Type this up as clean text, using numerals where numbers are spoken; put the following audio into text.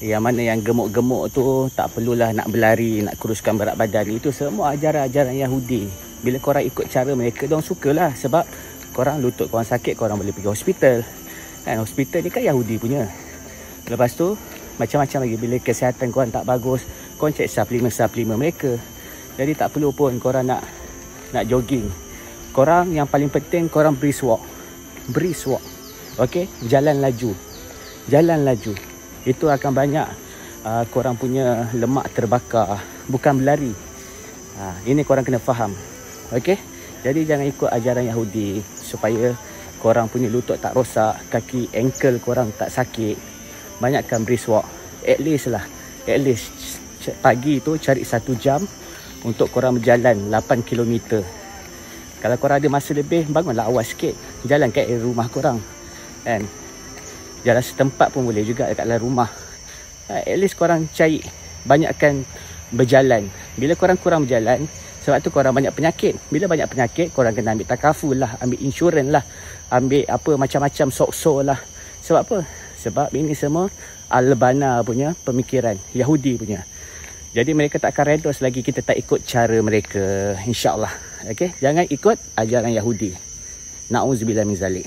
Yang mana yang gemuk-gemuk tu tak perlulah nak berlari, nak kuruskan berat badan. Itu semua ajaran-ajaran Yahudi. Bila korang ikut cara mereka, diorang sukalah. Sebab korang lutut korang sakit, korang boleh pergi hospital. Kan hospital ni kan Yahudi punya. Lepas tu macam-macam lagi. Bila kesihatan korang tak bagus, korang cek suplemen mereka. Jadi tak perlu pun korang nak jogging. Korang yang paling penting korang brisk walk. Okay, jalan laju. Itu akan banyak korang punya lemak terbakar. Bukan berlari. Ini korang kena faham. Okay, jadi jangan ikut ajaran Yahudi. Supaya korang punya lutut tak rosak, kaki, ankle korang tak sakit. Banyakkan brisk walk. At least pagi tu cari 1 jam untuk korang berjalan 8 km. Kalau korang ada masa lebih, bangunlah awal sikit. Jalan kat rumah korang. Kan? Jalan setempat pun boleh juga dekat dalam rumah. At least korang cari, banyakkan berjalan. Bila korang kurang berjalan, sebab tu korang banyak penyakit. Bila banyak penyakit, korang kena ambil takaful lah, ambil insurans lah, ambil apa macam-macam sok-sok lah. Sebab apa? Sebab ini semua Al-Bana punya pemikiran, Yahudi punya. Jadi mereka tak akan redha selagi kita tak ikut cara mereka, insya-Allah. Okey, jangan ikut ajaran Yahudi. Nauzubillah min zalik.